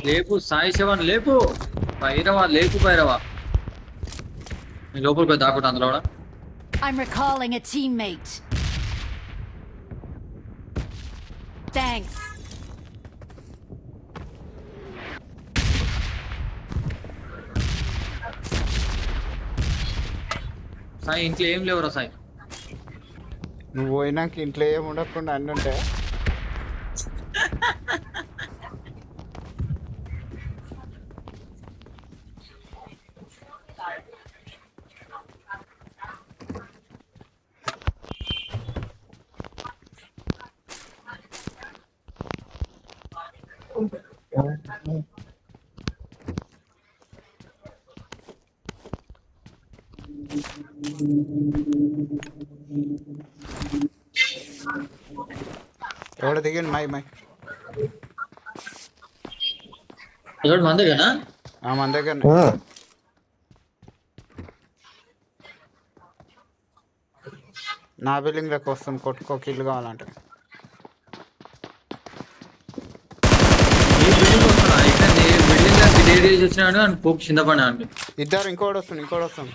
లేపు సాయి శివన్ లేపు. భైరవా లేపు భైరవా. నీ లోపలికి పోయి దాక్కుంటా అందులో కూడా. I'm recalling a teammate. Thanks. Sai ఇంట్లో ఏం లేవురా సాయి. నువ్వు పోయినాక ఇంట్లో ఏమి ఉండకుండా అన్నీ ఉంటాయి. ఎవడ దిగండి మై చూడు మన దగ్గరనా? మన దగ్గర నా బిల్డింగ్ లెక్క వస్తుంది. కొట్టుకోకి ఇల్లు కావాలంటే ఇద్దరు. ఇంకోటి వస్తుంది.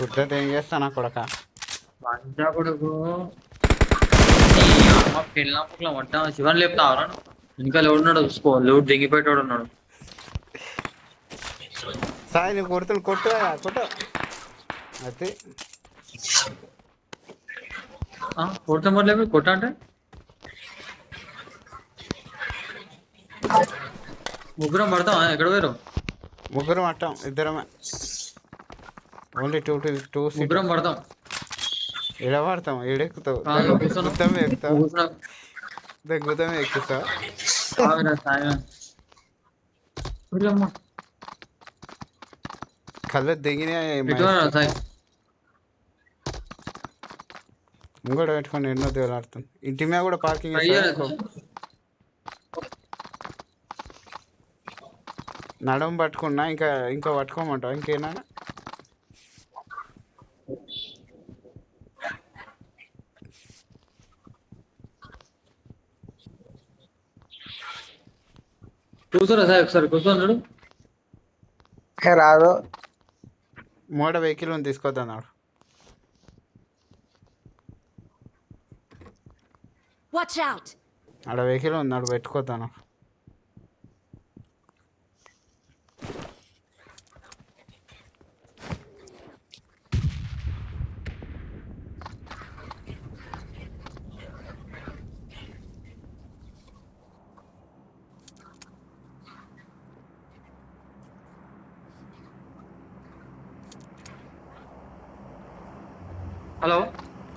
గుడ్డది ఏం చేస్తాను కొడక కొడుకు పెళ్ళినప్పుడు వంట శివన్ లేపుతావరా? ఇంకా లోడ్ ఉన్నాడు చూసుకో. లోడ్ దిగిపోయేటోడు ఉన్నాడు. సాయి నువ్వు కొడుతున్నా కొట్టు అయితే కొడతాం మళ్ళీ కొట్ట అంటే ముగ్గురం పడతాం. ఎక్కడ పోయారు? ముగ్గురం అట్టాం. ఇద్దరమే. ఓన్లీ టూ ముగ్గురం పడతాం. ఎడ పడతాం? ఏడెక్కుతావు? గుద్దమే ఎక్కుతావు. కళ్ళ దిగిన ముంగడ పెట్టుకొని ఎన్నో దేవులాడుతుంది. ఇంటి మీద కూడా పార్కింగ్. నడుము పట్టుకున్నా ఇంకా పట్టుకోమంటావు ఇంకేనా? కూర్చోరా సార్ ఒకసారి కూర్చోన్నాడు. రాదు. మోడ వెహికల్ తీసుకొద్దన్నాడు. ఆడ వెహికల్ ఉన్నాడు పెట్టుకోద్దాను.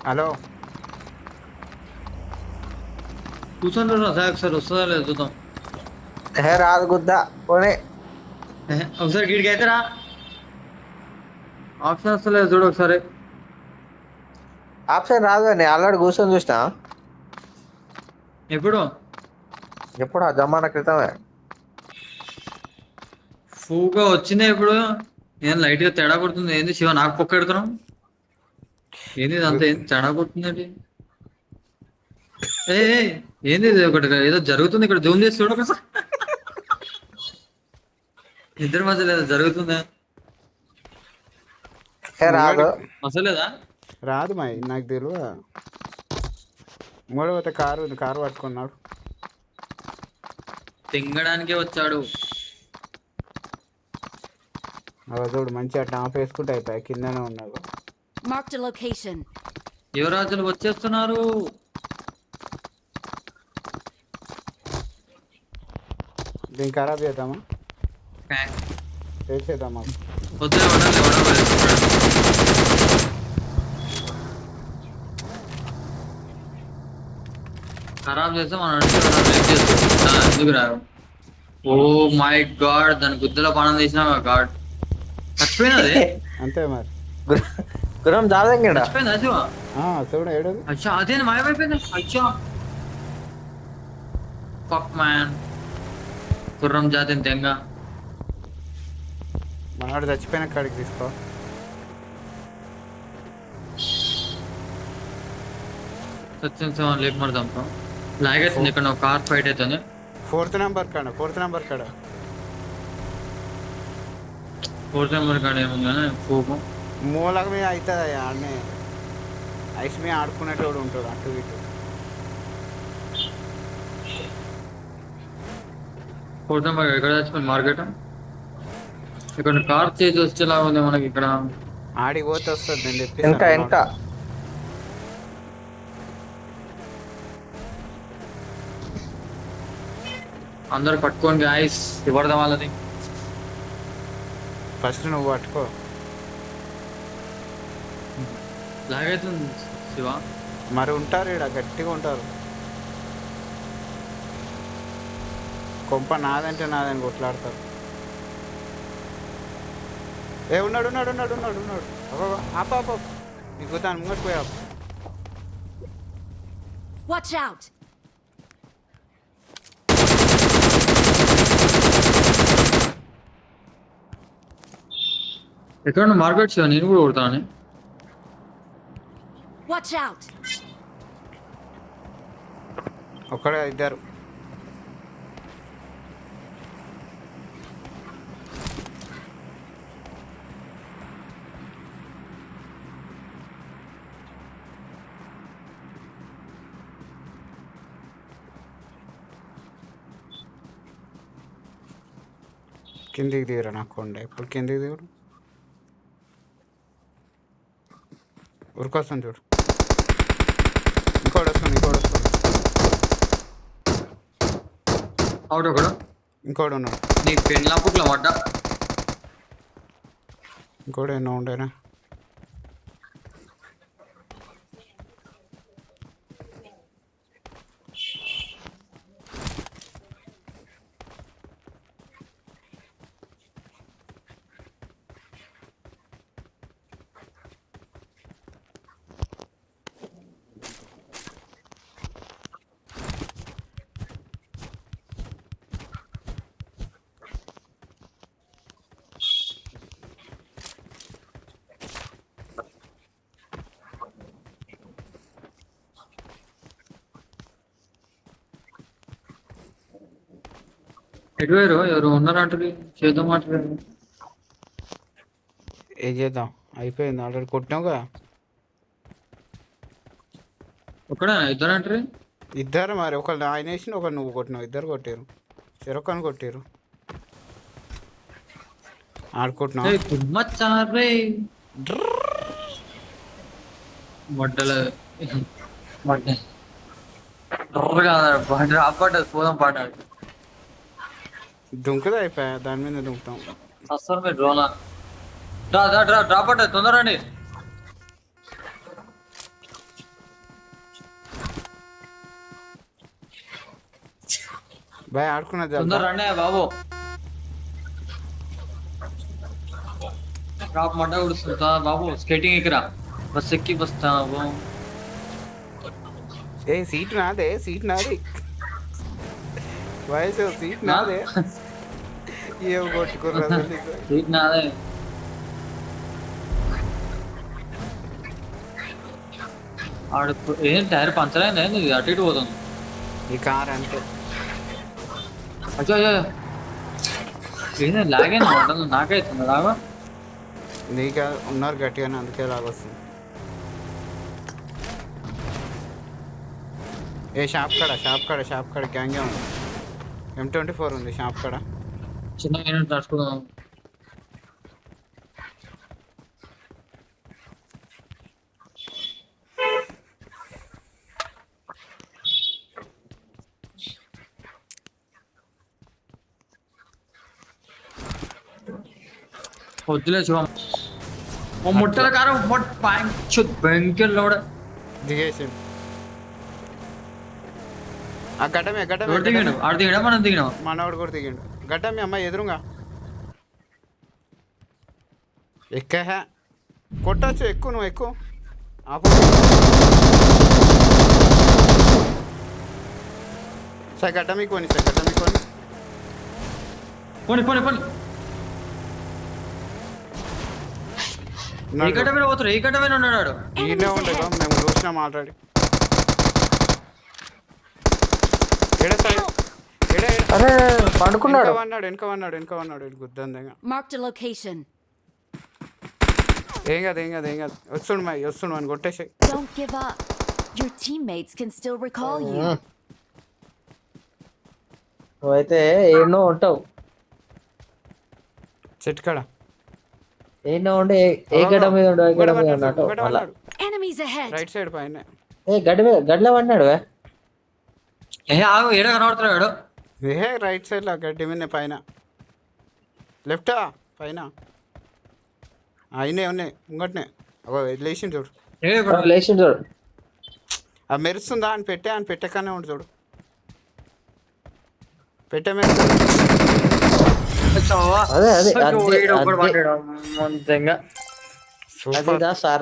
హలో కూర్చోండి సార్ ఒకసారి వస్తుందా లేదు చూద్దాం. రాదు గుద్దా పోనీ. ఒకసారి గిడికి అయితే రా. ఆప్షన్ వస్తలేదు చూడు ఒకసారి. ఆప్షన్ రాదు అని ఆల్రెడీ కూర్చొని చూసినా. ఎప్పుడు ఆ జమానా క్రితమే ఫూగా వచ్చిందే. ఇప్పుడు ఏం లైట్ గా తేడా కొడుతుంది. ఏంది శివ నాకు పొక్క ఎడుతున్నాం? ఏంది అంత ఏం తేడా కొడుతుంది? ఏంది ఒకటి ఏదో జరుగుతుంది ఇక్కడ. జూమ్ చేసి చూడ ఒకసారి. ఇద్దరి మధ్యలో ఏదో జరుగుతుందా? రాదు అసలేదా? రాదు మై నాకు తెలియదు. మూడవత కారు పట్టుకున్నాడు. తింగడానికే వచ్చాడు. చూడు మంచిగా టాప్ వేసుకుంటే అయిపోయి కిందనే ఉన్నాడు. యువరాజులు వచ్చేస్తున్నారు. దీన్ని ఖరాబ్ చేద్దామా? చేద్దామా? ఖరాబ్ చేస్తే మనం ఎందుకు రావు? ఓ మై గాడ్, దాని గుద్దలో పానం తీసినా గాడ్ చచ్చిపోయినది. అంతే మరి. గురం దాదంగా చచ్చిపోయిందా శివ? చూడ ఏడు. అచ్చా అదే మాయమైపోయింది. అచ్చా ఫక్ మ్యాన్. గుర్రం జాతిని తెంగ. మనవాడు చచ్చిపోయిన కాడికి తీసుకో. సత్యం లేపు మరి చంపాం. లాగ్ అవుతుంది ఇక్కడ కార్ ఫైట్ అవుతుంది. ఫోర్త్ నెంబర్ కాడ ఫోర్త్ నెంబర్ కాడ ఏముంది కానీ కోపం. మూలక మీద అవుతుంది ఆడనే ఐస్ మీద ఆడుకునేటోడు ఉంటాడు అటు ఇటు. ఫోర్త్ నెంబర్ ఎక్కడ చచ్చిపోయింది మార్కెట్. ఇక్కడ కార్ చేసి వచ్చేలాగా ఉంది మనకి ఇక్కడ. ఆడికి పోతే వస్తుంది నేను ఇంకా చెప్పేసి ఇంకా అందరు పట్టుకోండి ఐస్ ఇవ్వడదాం వాళ్ళని. ఫస్ట్ నువ్వు పట్టుకో. లాగ్ అవుతుంది శివ. మరి ఉంటారు ఇక్కడ గట్టిగా ఉంటారు. కొంప నాదంటే నాదని కొట్లాడతారు. ఏ ఉన్నాడు ఉన్నాడు ఉన్నాడు ఉన్నాడు ఉన్నాడు ఆప ఆప నీకు దాని ముంగట్టు పోయా. Watch out! ఎక్కడ మార్కెట్ శివ నేను కూడా కొడతాను. Watch out! ఒక్కడే ఇద్దరు. కిందికి దిగురా నాకు కొండ. ఇప్పుడు కిందికి దిగుడు ఉరికొస్తుంది చూడు. ఇంకోటి వస్తుంది అవుట్ ఒకడు ఇంకోటి ఉన్నాడు. నీ పెన్లా పుట్ల పడ్డ. ఇంకోటి ఎన్నో ఉండేనా. ఎటు వేరు ఎవరు ఉన్నారంటారు చేద్దాం మాట్లాడారు. ఏం చేద్దాం అయిపోయింది ఆల్రెడీ కొట్టినావుగా. ఒక్కడే ఇద్దరు అంటారు. ఇద్దరు మరి ఒకళ్ళు ఆయన వేసిన ఒకళ్ళు నువ్వు కొట్టినావు. ఇద్దరు కొట్టారు చెరొక్కని కొట్టారు ఆడుకుంటున్నావు. తుమ్మచ్చారే మొట్టలు రాపడ్డది పోదాం పాడాలి. దుంకుదా అయిపోయా దాని మీద దుంకుతాం. వస్తారు మీరు డ్రోనా డ్రాప్ పడ్డది తొందరండి. బాయ్ ఆడుకున్నది తొందర రండి బాబు. డ్రాప్ మడ్డ కుడుస్తుంటా బాబు. స్కేటింగ్ ఎక్కరా బస్ ఎక్కి వస్తా బాబు. ఏ సీట్ నాదే వయసు సీట్ నాదే. ఏం కొట్టుకుర్రా సీట్ నాదే. ఆడు ఏం టైర్ పంచర్ అయింది. ఏంది అటు ఇటు పోతుంది ఈ కార్ అంటే. అచ్చా ఏంది లాగైనా ఉంటుంది నాకైతుంది లాగా. నీకు ఉన్నారు గట్టిగానే అందుకే లాగొస్తుంది. ఏ షాప్ కాడ గ్యాంగే ఉంది. M24 ఉంది షాప్ కాడ. చిన్న యూనిట్ నడుచుకుందాం. వద్దులే శివం. ముట్టల కారం బ్యాంకెల్లో కూడా దిగేసింది. ఆ గడ్డమే దిగాడు. ఆడు దిగడా మనం దిగినాం. మనవాడు కూడా దిగిండు. గడ్డమే అమ్మాయి ఎదురుగా ఎక్క కొట్టచ్చు. ఎక్కువ నువ్వు ఎక్కువ సార్ గడ్డ మీకు పోనీ ఈ గడ్డ మీద పోతారు. ఈ గడ్డ మీద ఉన్నాడు. ఈయనే ఉండగా మేము చూసినాం ఆల్రెడీ. ఏడ సాయి ఏడ అరే పండుకున్నాడు. వెనక వన్నాడు గుద్దంగా. Marked a location. ఏం కాదు వస్తుండు అని కొట్టేసి. Don't give up. Your teammates can still recall you. నువ్వైతే ఎన్నో ఉంటావు. చెట్కాడ ఎన్నో ఉండి ఏ గడ్డ మీద ఉండవు, ఏ గడ్డ మీద ఉన్నట్టు మళ్ళా. Enemies ahead. రైట్ సైడ్ పైన. ఏ గడ్డలో పడినాడు. ఆగు ఏడ కనబడుతున్నాడు. రైట్ సైడ్ లో గడ్డి మీద పైన. లెఫ్టా పైన అయినే ఉన్నాయి ముంగట్నే. లేచింది చూడు. లేచిండు చూడు. అది మెరుస్తుందా అని పెట్టకనే ఉండు చూడు. పెట్టే మీద అదే ఒకడు పడ్డాడు. అదిదా సార్.